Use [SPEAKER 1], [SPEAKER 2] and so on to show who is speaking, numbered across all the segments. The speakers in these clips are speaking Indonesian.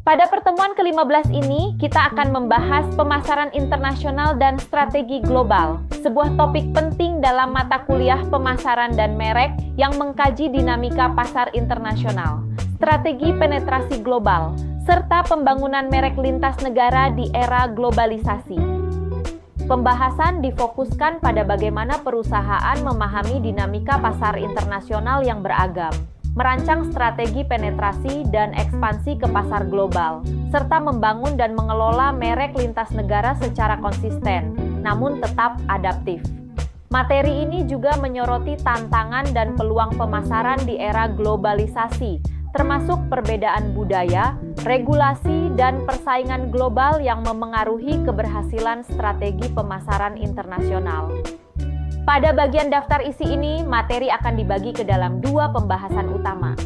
[SPEAKER 1] Pada pertemuan ke-15 ini, kita akan membahas pemasaran internasional dan strategi global, sebuah topik penting dalam mata kuliah pemasaran dan merek yang mengkaji dinamika pasar internasional, strategi penetrasi global, serta pembangunan merek lintas negara di era globalisasi. Pembahasan difokuskan pada bagaimana perusahaan memahami dinamika pasar internasional yang beragam, merancang strategi penetrasi dan ekspansi ke pasar global, serta membangun dan mengelola merek lintas negara secara konsisten, namun tetap adaptif. Materi ini juga menyoroti tantangan dan peluang pemasaran di era globalisasi, termasuk perbedaan budaya, regulasi, dan persaingan global yang memengaruhi keberhasilan strategi pemasaran internasional. Pada bagian daftar isi ini, materi akan dibagi ke dalam dua pembahasan utama.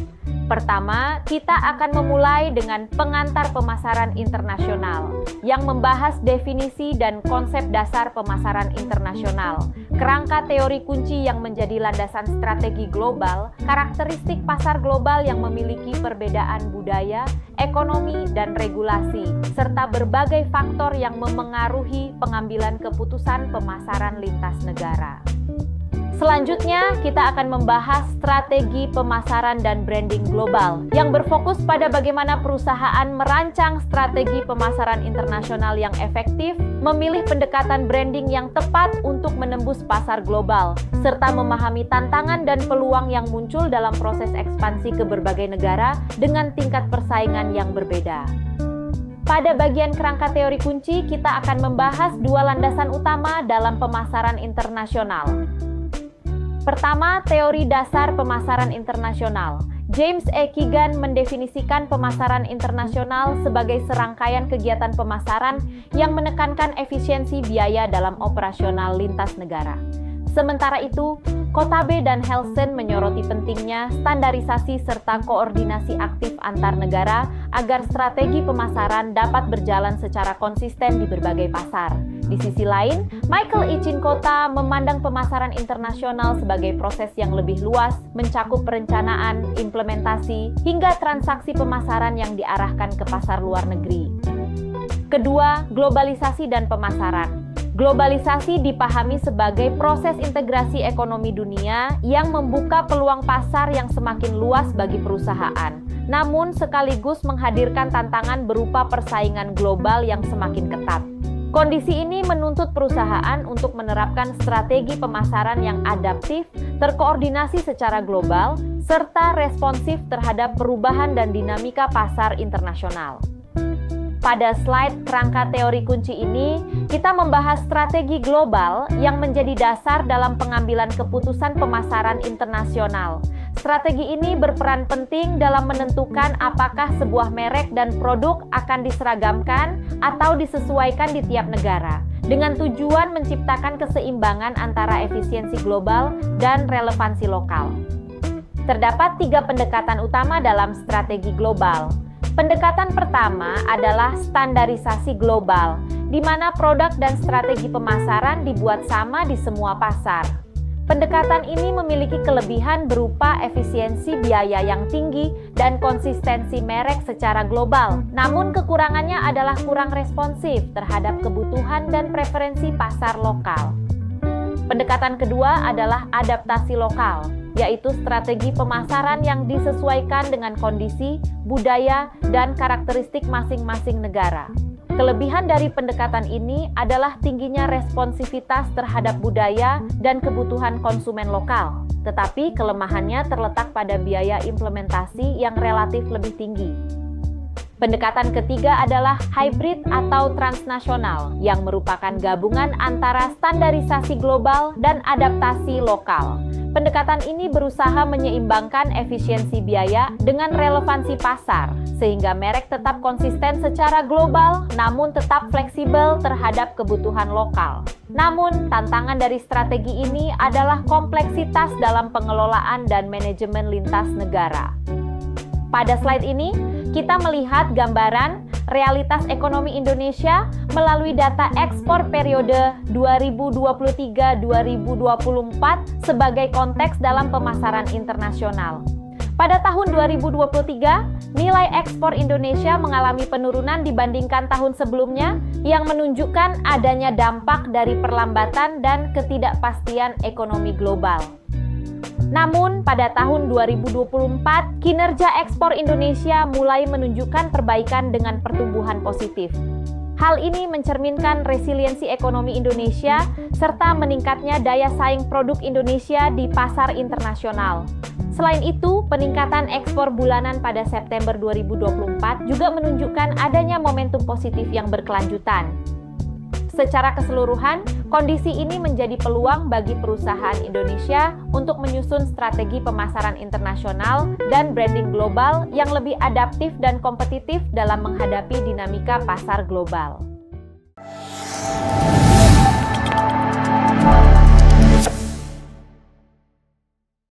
[SPEAKER 1] Pertama, kita akan memulai dengan pengantar pemasaran internasional yang membahas definisi dan konsep dasar pemasaran internasional, kerangka teori kunci yang menjadi landasan strategi global, karakteristik pasar global yang memiliki perbedaan budaya, ekonomi, dan regulasi, serta berbagai faktor yang memengaruhi pengambilan keputusan pemasaran lintas negara. Selanjutnya, kita akan membahas strategi pemasaran dan branding global yang berfokus pada bagaimana perusahaan merancang strategi pemasaran internasional yang efektif, memilih pendekatan branding yang tepat untuk menembus pasar global, serta memahami tantangan dan peluang yang muncul dalam proses ekspansi ke berbagai negara dengan tingkat persaingan yang berbeda. Pada bagian kerangka teori kunci, kita akan membahas dua landasan utama dalam pemasaran internasional. Pertama, teori dasar pemasaran internasional. James E. Keegan mendefinisikan pemasaran internasional sebagai serangkaian kegiatan pemasaran yang menekankan efisiensi biaya dalam operasional lintas negara. Sementara itu, Kotabe dan Helsen menyoroti pentingnya standarisasi serta koordinasi aktif antar negara agar strategi pemasaran dapat berjalan secara konsisten di berbagai pasar. Di sisi lain, Michael E. Cincotta memandang pemasaran internasional sebagai proses yang lebih luas, mencakup perencanaan, implementasi, hingga transaksi pemasaran yang diarahkan ke pasar luar negeri. Kedua, globalisasi dan pemasaran. Globalisasi dipahami sebagai proses integrasi ekonomi dunia yang membuka peluang pasar yang semakin luas bagi perusahaan, namun sekaligus menghadirkan tantangan berupa persaingan global yang semakin ketat. Kondisi ini menuntut perusahaan untuk menerapkan strategi pemasaran yang adaptif, terkoordinasi secara global, serta responsif terhadap perubahan dan dinamika pasar internasional. Pada slide kerangka teori kunci ini, kita membahas strategi global yang menjadi dasar dalam pengambilan keputusan pemasaran internasional. Strategi ini berperan penting dalam menentukan apakah sebuah merek dan produk akan diseragamkan atau disesuaikan di tiap negara, dengan tujuan menciptakan keseimbangan antara efisiensi global dan relevansi lokal. Terdapat tiga pendekatan utama dalam strategi global. Pendekatan pertama adalah standarisasi global, di mana produk dan strategi pemasaran dibuat sama di semua pasar. Pendekatan ini memiliki kelebihan berupa efisiensi biaya yang tinggi dan konsistensi merek secara global. Namun kekurangannya adalah kurang responsif terhadap kebutuhan dan preferensi pasar lokal. Pendekatan kedua adalah adaptasi lokal, yaitu strategi pemasaran yang disesuaikan dengan kondisi, budaya, dan karakteristik masing-masing negara. Kelebihan dari pendekatan ini adalah tingginya responsivitas terhadap budaya dan kebutuhan konsumen lokal, tetapi kelemahannya terletak pada biaya implementasi yang relatif lebih tinggi. Pendekatan ketiga adalah hybrid atau transnasional, yang merupakan gabungan antara standarisasi global dan adaptasi lokal. Pendekatan ini berusaha menyeimbangkan efisiensi biaya dengan relevansi pasar, sehingga merek tetap konsisten secara global, namun tetap fleksibel terhadap kebutuhan lokal. Namun, tantangan dari strategi ini adalah kompleksitas dalam pengelolaan dan manajemen lintas negara. Pada slide ini, kita melihat gambaran realitas ekonomi Indonesia melalui data ekspor periode 2023-2024 sebagai konteks dalam pemasaran internasional. Pada tahun 2023, nilai ekspor Indonesia mengalami penurunan dibandingkan tahun sebelumnya yang menunjukkan adanya dampak dari perlambatan dan ketidakpastian ekonomi global. Namun, pada tahun 2024, kinerja ekspor Indonesia mulai menunjukkan perbaikan dengan pertumbuhan positif. Hal ini mencerminkan resiliensi ekonomi Indonesia serta meningkatnya daya saing produk Indonesia di pasar internasional. Selain itu, peningkatan ekspor bulanan pada September 2024 juga menunjukkan adanya momentum positif yang berkelanjutan. Secara keseluruhan, kondisi ini menjadi peluang bagi perusahaan Indonesia untuk menyusun strategi pemasaran internasional dan branding global yang lebih adaptif dan kompetitif dalam menghadapi dinamika pasar global.